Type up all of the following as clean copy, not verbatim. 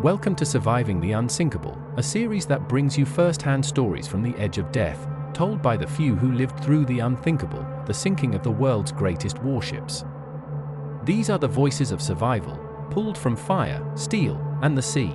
Welcome to Surviving the Unsinkable, a series that brings you first-hand stories from the edge of death, told by the few who lived through the unthinkable, the sinking of the world's greatest warships. These are the voices of survival, pulled from fire, steel, and the sea.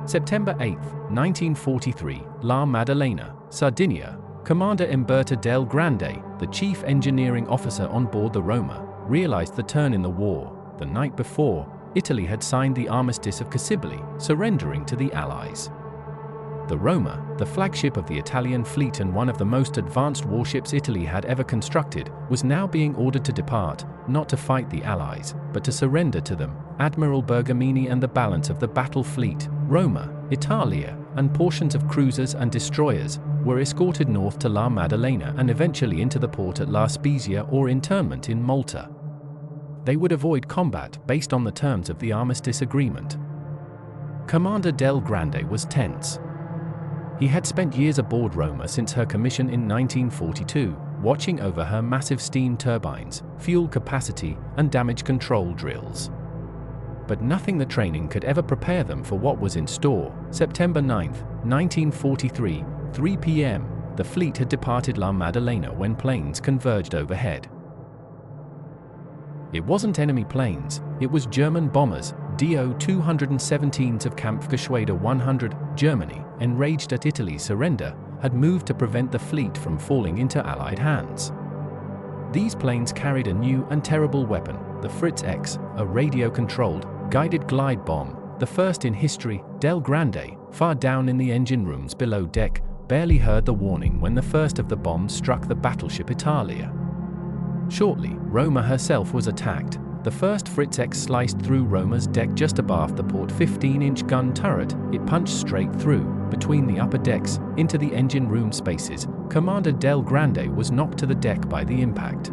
September 8, 1943, La Maddalena, Sardinia. Commander Umberto Del Grande, the chief engineering officer on board the Roma, realized the turn in the war. The night before, Italy had signed the Armistice of Cassibile, surrendering to the Allies. The Roma, the flagship of the Italian fleet and one of the most advanced warships Italy had ever constructed, was now being ordered to depart, not to fight the Allies, but to surrender to them. Admiral Bergamini and the balance of the battle fleet, Roma, Italia, and portions of cruisers and destroyers, were escorted north to La Maddalena and eventually into the port at La Spezia or internment in Malta. They would avoid combat based on the terms of the armistice agreement. Commander Del Grande was tense. He had spent years aboard Roma since her commission in 1942, watching over her massive steam turbines, fuel capacity, and damage control drills. But nothing the training could ever prepare them for what was in store. September 9, 1943, 3 p.m., the fleet had departed La Maddalena when planes converged overhead. It wasn't enemy planes, it was German bombers, Do-217s of Kampfgeschwader 100. Germany, enraged at Italy's surrender, had moved to prevent the fleet from falling into Allied hands. These planes carried a new and terrible weapon, the Fritz X, a radio-controlled, guided glide bomb, the first in history. Del Grande, far down in the engine rooms below deck, barely heard the warning when the first of the bombs struck the battleship Italia. Shortly, Roma herself was attacked. The first Fritz X sliced through Roma's deck just abaft the port 15-inch gun turret. It punched straight through, between the upper decks, into the engine room spaces. Commander Del Grande was knocked to the deck by the impact.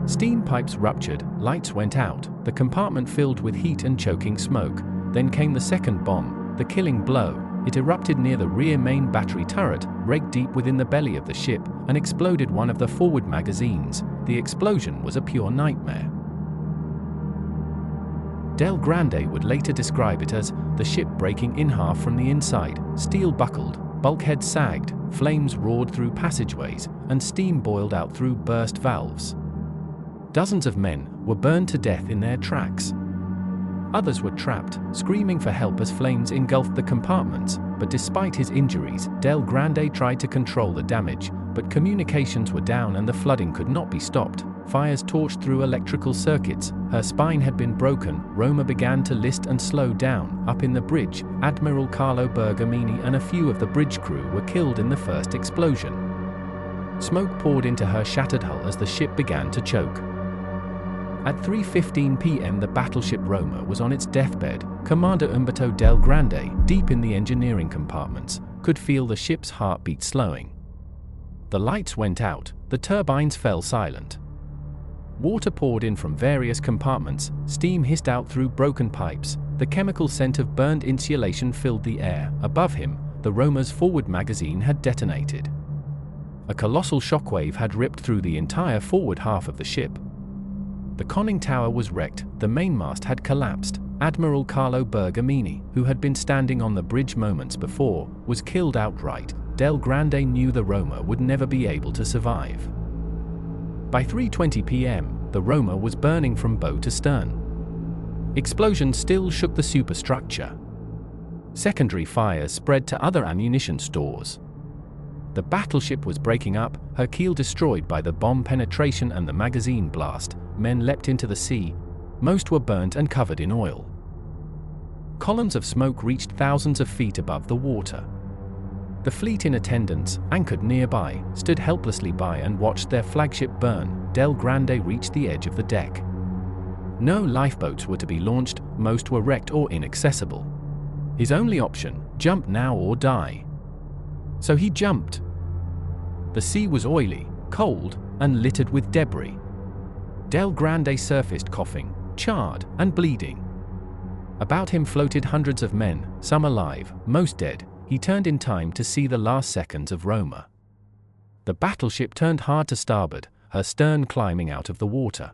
Steam pipes ruptured, lights went out, the compartment filled with heat and choking smoke. Then came the second bomb, the killing blow. It erupted near the rear main battery turret, raked deep within the belly of the ship, and exploded one of the forward magazines. The explosion was a pure nightmare. Del Grande would later describe it as the ship breaking in half from the inside, steel buckled, bulkheads sagged, flames roared through passageways, and steam boiled out through burst valves. Dozens of men were burned to death in their tracks. Others were trapped, screaming for help as flames engulfed the compartments, but despite his injuries, Del Grande tried to control the damage, but communications were down and the flooding could not be stopped. Fires torched through electrical circuits, her spine had been broken. Roma began to list and slow down. Up in the bridge, Admiral Carlo Bergamini and a few of the bridge crew were killed in the first explosion. Smoke poured into her shattered hull as the ship began to choke. At 3:15 p.m. the battleship Roma was on its deathbed. Commander Umberto Del Grande, deep in the engineering compartments, could feel the ship's heartbeat slowing. The lights went out, the turbines fell silent. Water poured in from various compartments, steam hissed out through broken pipes, the chemical scent of burned insulation filled the air. Above him, the Roma's forward magazine had detonated. A colossal shockwave had ripped through the entire forward half of the ship. The conning tower was wrecked, the mainmast had collapsed. Admiral Carlo Bergamini, who had been standing on the bridge moments before, was killed outright. Del Grande knew the Roma would never be able to survive. By 3:20 p.m., the Roma was burning from bow to stern. Explosions still shook the superstructure. Secondary fires spread to other ammunition stores. The battleship was breaking up, her keel destroyed by the bomb penetration and the magazine blast. Men leapt into the sea. Most were burnt and covered in oil. Columns of smoke reached thousands of feet above the water. The fleet in attendance, anchored nearby, stood helplessly by and watched their flagship burn. Del Grande reached the edge of the deck. No lifeboats were to be launched, most were wrecked or inaccessible. His only option, jump now or die. So he jumped. The sea was oily, cold, and littered with debris. Del Grande surfaced coughing, charred, and bleeding. About him floated hundreds of men, some alive, most dead. He turned in time to see the last seconds of Roma. The battleship turned hard to starboard, her stern climbing out of the water.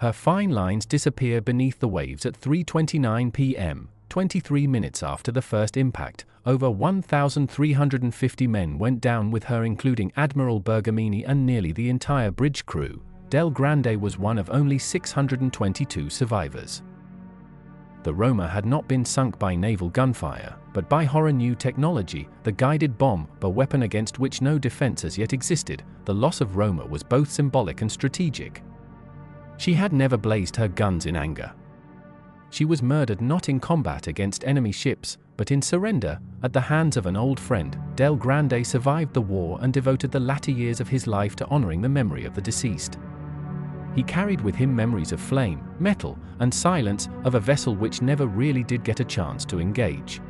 her fine lines disappear beneath the waves at 3:29 p.m., 23 minutes after the first impact. Over 1,350 men went down with her, including Admiral Bergamini and nearly the entire bridge crew. Del Grande was one of only 622 survivors. The Roma had not been sunk by naval gunfire, but by horror new technology, the guided bomb, a weapon against which no defense as yet existed. The loss of Roma was both symbolic and strategic. She had never blazed her guns in anger. She was murdered not in combat against enemy ships, but in surrender, at the hands of an old friend. Del Grande survived the war and devoted the latter years of his life to honoring the memory of the deceased. He carried with him memories of flame, metal, and silence, of a vessel which never really did get a chance to engage.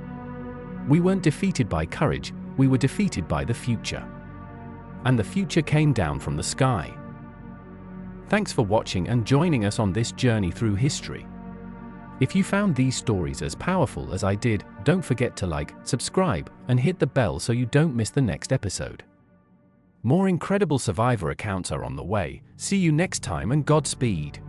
We weren't defeated by courage, we were defeated by the future. And the future came down from the sky. Thanks for watching and joining us on this journey through history. If you found these stories as powerful as I did, don't forget to like, subscribe, and hit the bell so you don't miss the next episode. More incredible survivor accounts are on the way. See you next time and Godspeed.